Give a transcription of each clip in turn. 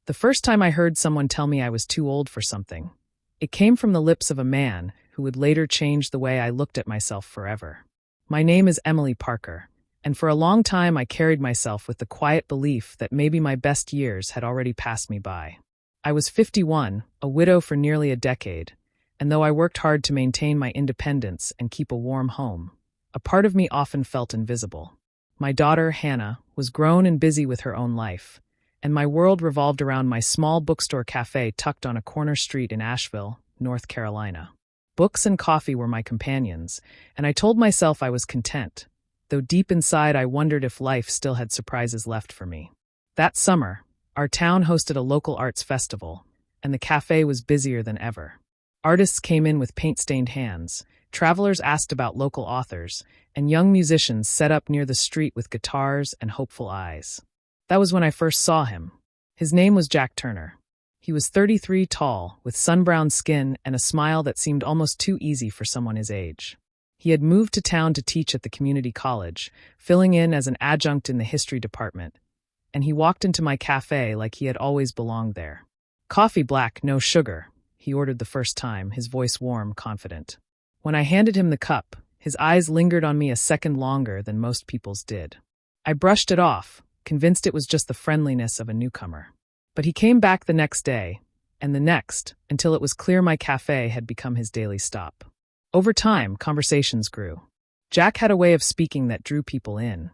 The first time I heard someone tell me I was too old for something, it came from the lips of a man who would later change the way I looked at myself forever. My name is Emily Parker, and for a long time I carried myself with the quiet belief that maybe my best years had already passed me by. I was 51, a widow for nearly a decade, and though I worked hard to maintain my independence and keep a warm home, a part of me often felt invisible. My daughter, Hannah, was grown and busy with her own life, and my world revolved around my small bookstore cafe tucked on a corner street in Asheville, North Carolina. Books and coffee were my companions, and I told myself I was content, though deep inside I wondered if life still had surprises left for me. That summer, our town hosted a local arts festival, and the cafe was busier than ever. Artists came in with paint-stained hands, travelers asked about local authors, and young musicians set up near the street with guitars and hopeful eyes. That was when I first saw him. His name was Jack Turner. He was 33 tall, with sun-browned skin and a smile that seemed almost too easy for someone his age. He had moved to town to teach at the community college, filling in as an adjunct in the history department, and he walked into my cafe like he had always belonged there. "Coffee black, no sugar," he ordered the first time, his voice warm, confident. When I handed him the cup, his eyes lingered on me a second longer than most people's did. I brushed it off, convinced it was just the friendliness of a newcomer. But he came back the next day, and the next, until it was clear my cafe had become his daily stop. Over time, conversations grew. Jack had a way of speaking that drew people in,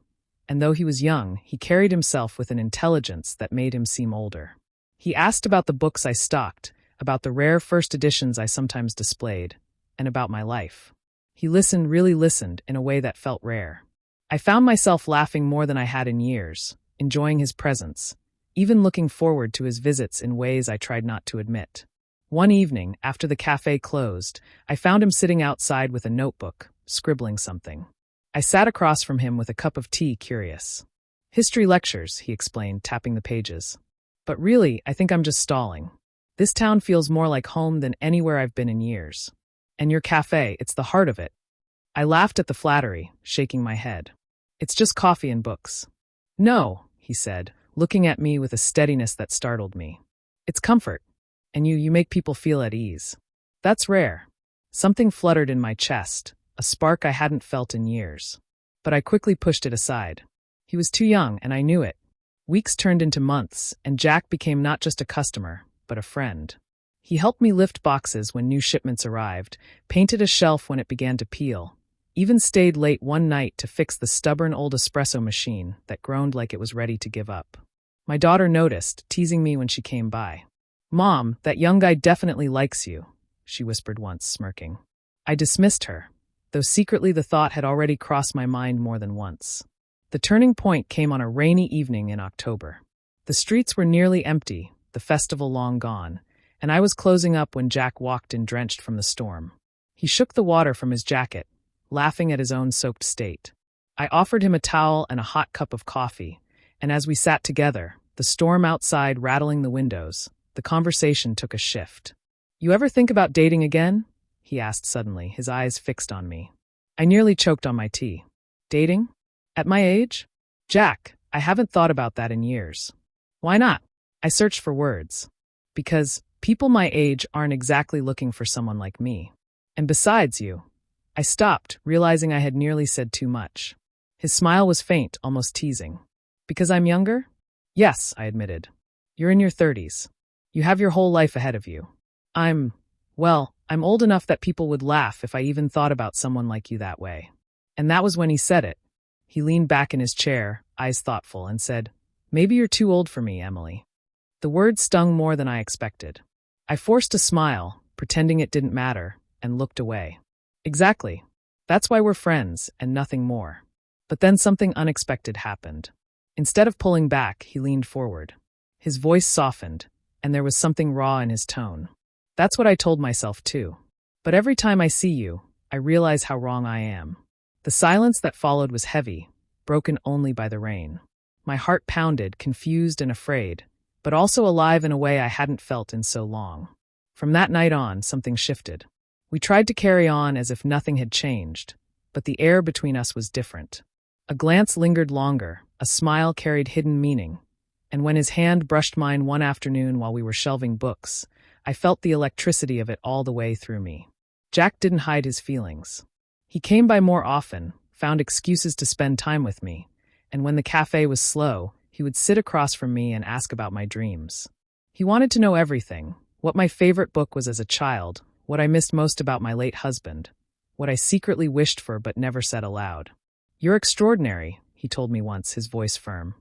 and though he was young, he carried himself with an intelligence that made him seem older. He asked about the books I stocked, about the rare first editions I sometimes displayed, and about my life. He really listened in a way that felt rare. I found myself laughing more than I had in years, enjoying his presence, even looking forward to his visits in ways I tried not to admit. One evening, after the cafe closed, I found him sitting outside with a notebook, scribbling something. I sat across from him with a cup of tea, curious. "History lectures," he explained, tapping the pages. "But really, I think I'm just stalling. This town feels more like home than anywhere I've been in years. And your cafe, it's the heart of it." I laughed at the flattery, shaking my head. "It's just coffee and books." "No," he said, looking at me with a steadiness that startled me. "It's comfort, and you make people feel at ease. That's rare." Something fluttered in my chest, a spark I hadn't felt in years. But I quickly pushed it aside. He was too young, and I knew it. Weeks turned into months, and Jack became not just a customer, but a friend. He helped me lift boxes when new shipments arrived, painted a shelf when it began to peel, even stayed late one night to fix the stubborn old espresso machine that groaned like it was ready to give up. My daughter noticed, teasing me when she came by. "Mom, that young guy definitely likes you," she whispered once, smirking. I dismissed her, though secretly the thought had already crossed my mind more than once. The turning point came on a rainy evening in October. The streets were nearly empty, the festival long gone, and I was closing up when Jack walked in drenched from the storm. He shook the water from his jacket, laughing at his own soaked state. I offered him a towel and a hot cup of coffee, and as we sat together, the storm outside rattling the windows, the conversation took a shift. "You ever think about dating again?" he asked suddenly, his eyes fixed on me. I nearly choked on my tea. "Dating? At my age? Jack, I haven't thought about that in years." "Why not?" I searched for words. "Because people my age aren't exactly looking for someone like me. And besides you." I stopped, realizing I had nearly said too much. His smile was faint, almost teasing. "Because I'm younger?" "Yes," I admitted. "You're in your 30s. You have your whole life ahead of you. I'm old enough that people would laugh if I even thought about someone like you that way." And that was when he said it. He leaned back in his chair, eyes thoughtful, and said, "Maybe you're too old for me, Emily." The words stung more than I expected. I forced a smile, pretending it didn't matter, and looked away. "Exactly. That's why we're friends, and nothing more." But then something unexpected happened. Instead of pulling back, he leaned forward. His voice softened, and there was something raw in his tone. "That's what I told myself too. But every time I see you, I realize how wrong I am." The silence that followed was heavy, broken only by the rain. My heart pounded, confused and afraid, but also alive in a way I hadn't felt in so long. From that night on, something shifted. We tried to carry on as if nothing had changed, but the air between us was different. A glance lingered longer, a smile carried hidden meaning, And when his hand brushed mine one afternoon while we were shelving books, I felt the electricity of it all the way through me. Jack didn't hide his feelings. He came by more often, found excuses to spend time with me, and when the cafe was slow, he would sit across from me and ask about my dreams. He wanted to know everything: what my favorite book was as a child, what I missed most about my late husband, what I secretly wished for but never said aloud. "You're extraordinary," he told me once, his voice firm.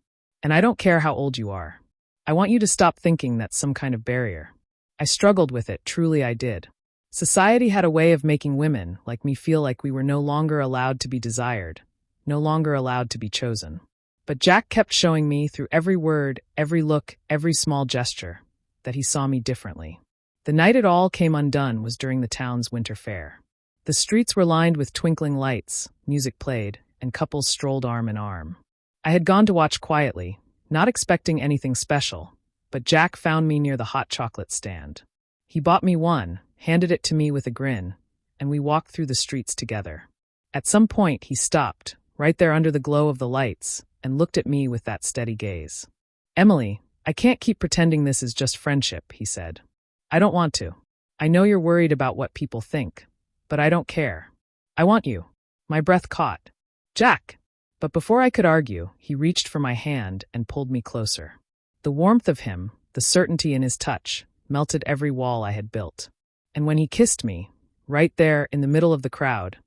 "And I don't care how old you are. I want you to stop thinking that's some kind of barrier." I struggled with it, truly I did. Society had a way of making women, like me, feel like we were no longer allowed to be desired, no longer allowed to be chosen. But Jack kept showing me, through every word, every look, every small gesture, that he saw me differently. The night it all came undone was during the town's winter fair. The streets were lined with twinkling lights, music played, and couples strolled arm in arm. I had gone to watch quietly, not expecting anything special, but Jack found me near the hot chocolate stand. He bought me one, handed it to me with a grin, and we walked through the streets together. At some point, he stopped, right there under the glow of the lights, and looked at me with that steady gaze. "Emily, I can't keep pretending this is just friendship," he said. "I don't want to. I know you're worried about what people think, but I don't care. I want you." My breath caught. "Jack!" But before I could argue, he reached for my hand and pulled me closer. The warmth of him, the certainty in his touch, melted every wall I had built. And when he kissed me, right there in the middle of the crowd,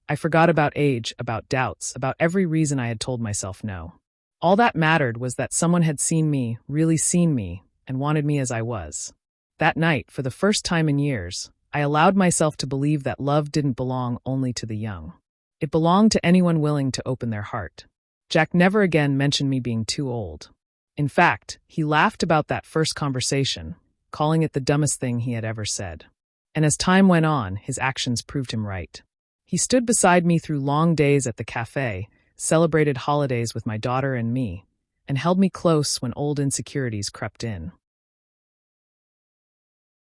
I forgot about age, about doubts, about every reason I had told myself no. All that mattered was that someone had seen me, really seen me, and wanted me as I was. That night, for the first time in years, I allowed myself to believe that love didn't belong only to the young. It belonged to anyone willing to open their heart. Jack never again mentioned me being too old. In fact, he laughed about that first conversation, calling it the dumbest thing he had ever said. And as time went on, his actions proved him right. He stood beside me through long days at the cafe, celebrated holidays with my daughter and me, and held me close when old insecurities crept in.